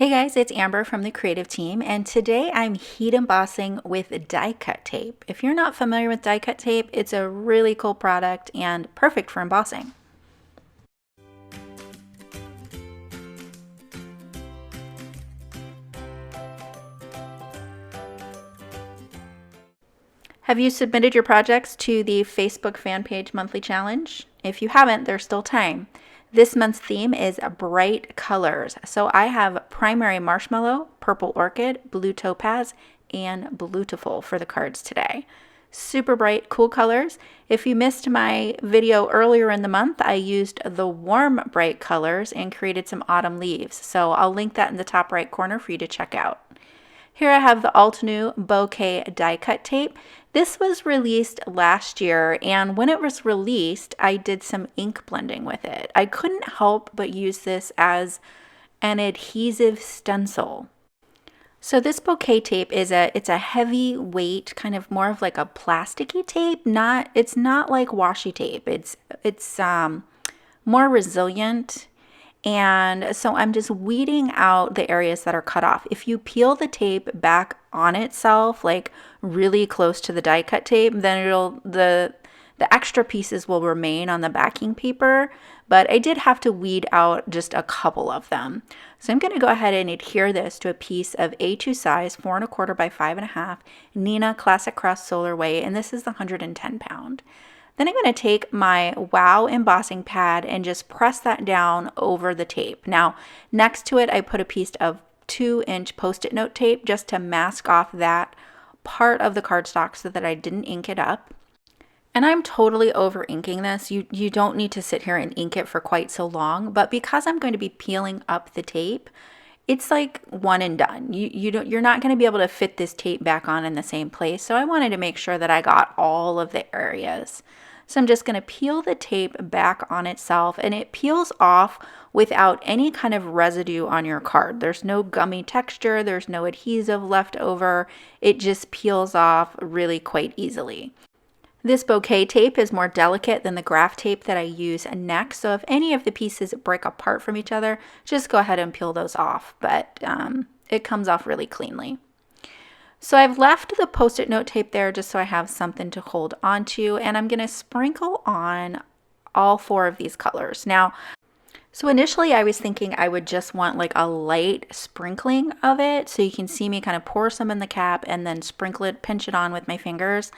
Hey guys, it's Amber from the creative team, and today I'm heat embossing with die cut tape. If you're not familiar with die cut tape, it's a really cool product and perfect for embossing. Have you submitted your projects to the Facebook fan page monthly challenge? If you haven't, there's still time. This month's theme is bright colors. So I have primary marshmallow, purple orchid, blue topaz, and beautiful for the cards today. Super bright, cool colors. If you missed my video earlier in the month, I used the warm bright colors and created some autumn leaves. So I'll link that in the top right corner for you to check out. Here I have the Altenew Bouquet die cut tape. This was released last year, and when it was released, I did some ink blending with it. I couldn't help but use this as an adhesive stencil. So this bouquet tape is it's a heavy weight, kind of more of like a plasticky tape. It's not like washi tape. It's more resilient. And so I'm just weeding out the areas that are cut off. If you peel the tape back on itself, like really close to the die cut tape, then the extra pieces will remain on the backing paper, but I did have to weed out just a couple of them. So I'm going to go ahead and adhere this to a piece of A2 size, 4 1/4 by 5 1/2, Neenah Classic Cross Solar Weight, and this is the 110 pound. Then I'm going to take my Wow embossing pad and just press that down over the tape. Now, next to it, I put a piece of 2-inch Post-it note tape just to mask off that part of the cardstock so that I didn't ink it up. And I'm totally over inking this. You don't need to sit here and ink it for quite so long, but because I'm going to be peeling up the tape, it's like one and done. You're not going to be able to fit this tape back on in the same place. So I wanted to make sure that I got all of the areas. So I'm just going to peel the tape back on itself, and it peels off without any kind of residue on your card. There's no gummy texture, there's no adhesive left over. It just peels off really quite easily. This bouquet tape is more delicate than the graph tape that I use next, so if any of the pieces break apart from each other, just go ahead and peel those off, but it comes off really cleanly. So I've left the Post-it note tape there just so I have something to hold onto, and I'm going to sprinkle on all 4 of these colors. Now, so initially I was thinking I would just want like a light sprinkling of it, so you can see me kind of pour some in the cap and then sprinkle it, pinch it on with my fingers.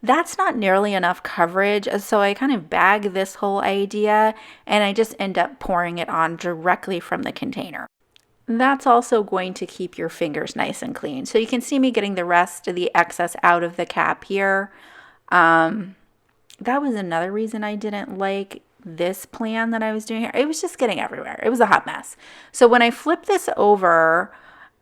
That's not nearly enough coverage, so I kind of bag this whole idea and I just end up pouring it on directly from the container. That's also going to keep your fingers nice and clean. So you can see me getting the rest of the excess out of the cap here. That was another reason I didn't like this plan that I was doing here. It was just getting everywhere. It was a hot mess. So when I flip this over,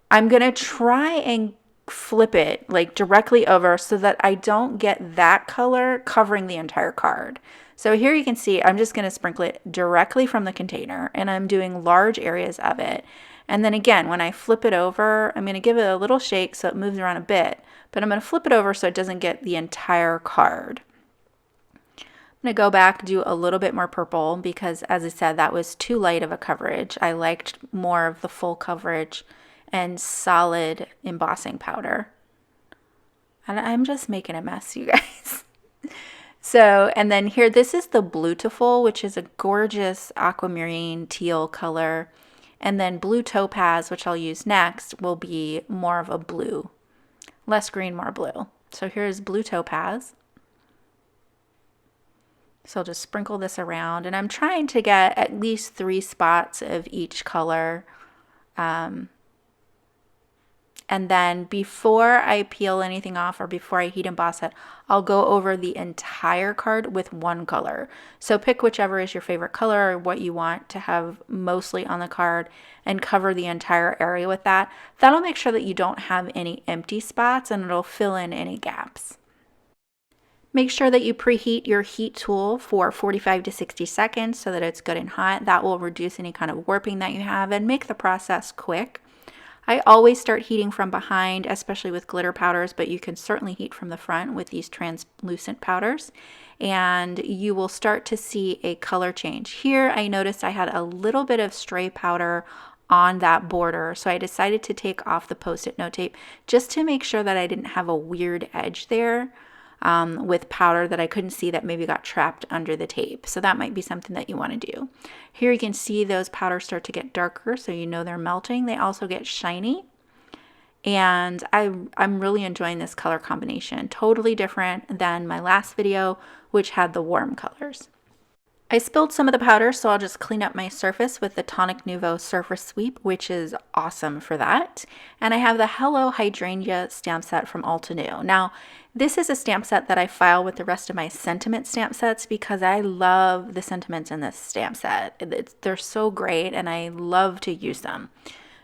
I'm going to try and flip it like directly over so that I don't get that color covering the entire card. So here you can see I'm just going to sprinkle it directly from the container, and I'm doing large areas of it. And then again, when I flip it over, I'm going to give it a little shake so it moves around a bit, but I'm going to flip it over so it doesn't get the entire card. I'm going to go back, do a little bit more purple because, as I said, that was too light of a coverage. I liked more of the full coverage and solid embossing powder. And I'm just making a mess, you guys. So, and then here, this is the Beautiful, which is a gorgeous aquamarine teal color. And then blue topaz, which I'll use next, will be more of a blue. Less green, more blue. So here's blue topaz. So I'll just sprinkle this around. And I'm trying to get at least 3 spots of each color. And then before I peel anything off or before I heat emboss it, I'll go over the entire card with one color. So pick whichever is your favorite color or what you want to have mostly on the card and cover the entire area with that. That'll make sure that you don't have any empty spots and it'll fill in any gaps. Make sure that you preheat your heat tool for 45 to 60 seconds so that it's good and hot. That will reduce any kind of warping that you have and make the process quick. I always start heating from behind, especially with glitter powders, but you can certainly heat from the front with these translucent powders, and you will start to see a color change. Here I noticed I had a little bit of stray powder on that border. So I decided to take off the Post-it note tape just to make sure that I didn't have a weird edge there with powder that I couldn't see that maybe got trapped under the tape. So that might be something that you want to do. Here you can see those powders start to get darker, so you know they're melting. They also get shiny. And I'm really enjoying this color combination. Totally different than my last video, which had the warm colors. I spilled some of the powder, so I'll just clean up my surface with the Tonic Nouveau Surface Sweep, which is awesome for that. And I have the Hello Hydrangea stamp set from Altenew. Now, this is a stamp set that I file with the rest of my sentiment stamp sets because I love the sentiments in this stamp set. They're so great, and I love to use them.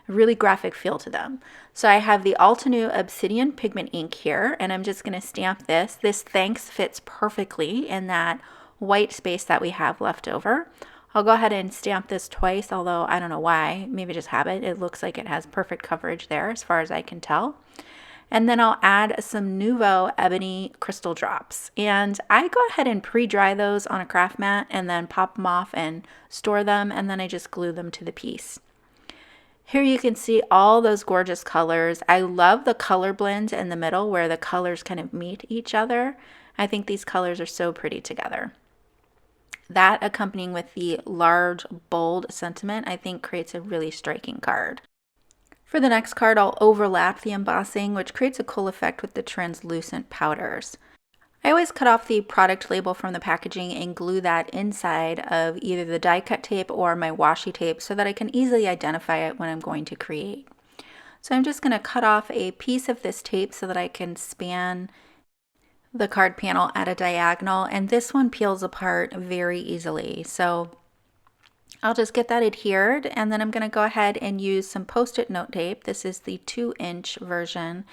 A really graphic feel to them. So I have the Altenew Obsidian Pigment Ink here, and I'm just going to stamp this. This thanks fits perfectly in that white space that we have left over. I'll go ahead and stamp this twice, although I don't know why, maybe just habit. It looks like it has perfect coverage there as far as I can tell. And then I'll add some Nouveau Ebony Crystal Drops. And I go ahead and pre-dry those on a craft mat and then pop them off and store them, and then I just glue them to the piece. Here you can see all those gorgeous colors. I love the color blends in the middle where the colors kind of meet each other. I think these colors are so pretty together. That accompanying with the large, bold sentiment, I think creates a really striking card. For the next card, I'll overlap the embossing, which creates a cool effect with the translucent powders. I always cut off the product label from the packaging and glue that inside of either the die cut tape or my washi tape so that I can easily identify it when I'm going to create. So I'm just going to cut off a piece of this tape so that I can span the card panel at a diagonal, and this one peels apart very easily. So I'll just get that adhered, and then I'm going to go ahead and use some Post-it note tape. This is the 2-inch version,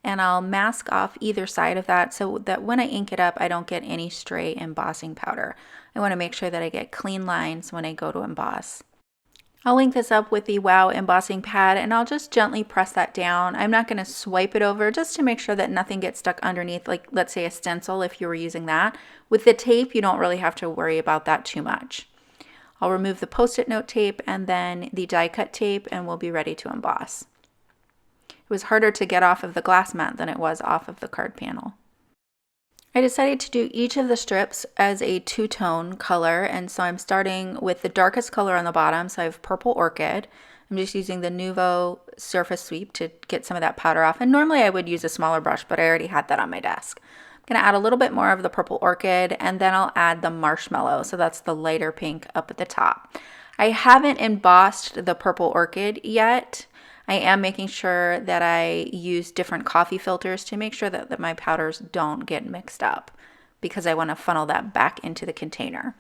and I'll mask off either side of that so that when I ink it up, I don't get any stray embossing powder. I want to make sure that I get clean lines when I go to emboss. I'll link this up with the Wow embossing pad, and I'll just gently press that down. I'm not going to swipe it over just to make sure that nothing gets stuck underneath, like let's say a stencil if you were using that. With the tape, you don't really have to worry about that too much. I'll remove the Post-it note tape and then the die cut tape, and we'll be ready to emboss. It was harder to get off of the glass mat than it was off of the card panel. I decided to do each of the strips as a two-tone color, and so I'm starting with the darkest color on the bottom, so I have Purple Orchid. I'm just using the Nouveau Surface Sweep to get some of that powder off, and normally I would use a smaller brush, but I already had that on my desk. I'm going to add a little bit more of the Purple Orchid, and then I'll add the Marshmallow, so that's the lighter pink up at the top. I haven't embossed the Purple Orchid yet. I am making sure that I use different coffee filters to make sure that my powders don't get mixed up because I want to funnel that back into the container.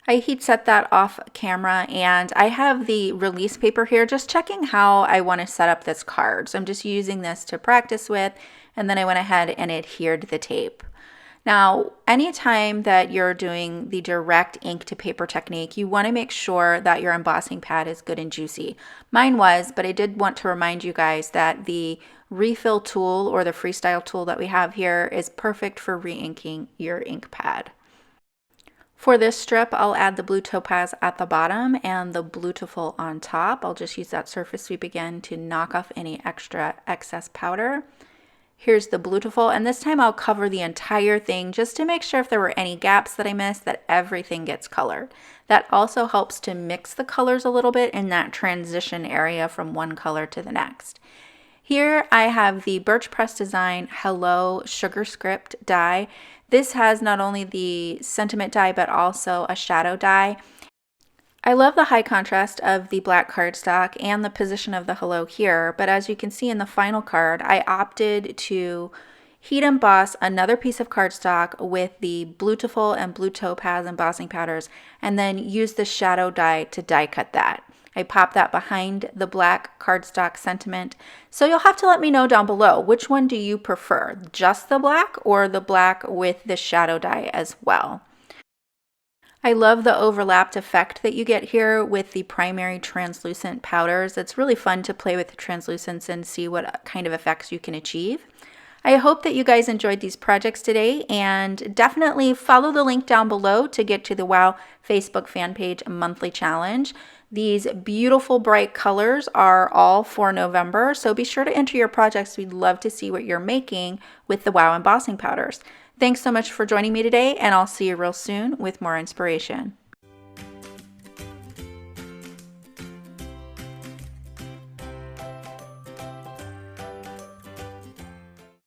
I heat set that off camera, and I have the release paper here just checking how I want to set up this card. So I'm just using this to practice with, and then I went ahead and adhered the tape. Now, anytime that you're doing the direct ink to paper technique, you want to make sure that your embossing pad is good and juicy. Mine was, but I did want to remind you guys that the refill tool or the freestyle tool that we have here is perfect for re-inking your ink pad. For this strip, I'll add the blue topaz at the bottom and the Bluetiful on top. I'll just use that surface sweep again to knock off any extra excess powder. Here's the Bluetiful, and this time I'll cover the entire thing just to make sure if there were any gaps that I missed that everything gets colored. That also helps to mix the colors a little bit in that transition area from one color to the next. Here I have the Birch Press Design Hello Sugar Script die. This has not only the sentiment die but also a shadow die. I love the high contrast of the black cardstock and the position of the hello here, but as you can see in the final card, I opted to heat emboss another piece of cardstock with the Bluetiful and Blue Topaz embossing powders, and then use the shadow die to die cut that. I popped that behind the black cardstock sentiment. So you'll have to let me know down below, which one do you prefer? Just the black or the black with the shadow die as well? I love the overlapped effect that you get here with the primary translucent powders. It's really fun to play with the translucents and see what kind of effects you can achieve. I hope that you guys enjoyed these projects today, and definitely follow the link down below to get to the Wow Facebook fan page monthly challenge. These beautiful bright colors are all for November, so be sure to enter your projects. We'd love to see what you're making with the Wow Embossing powders. Thanks so much for joining me today, and I'll see you real soon with more inspiration.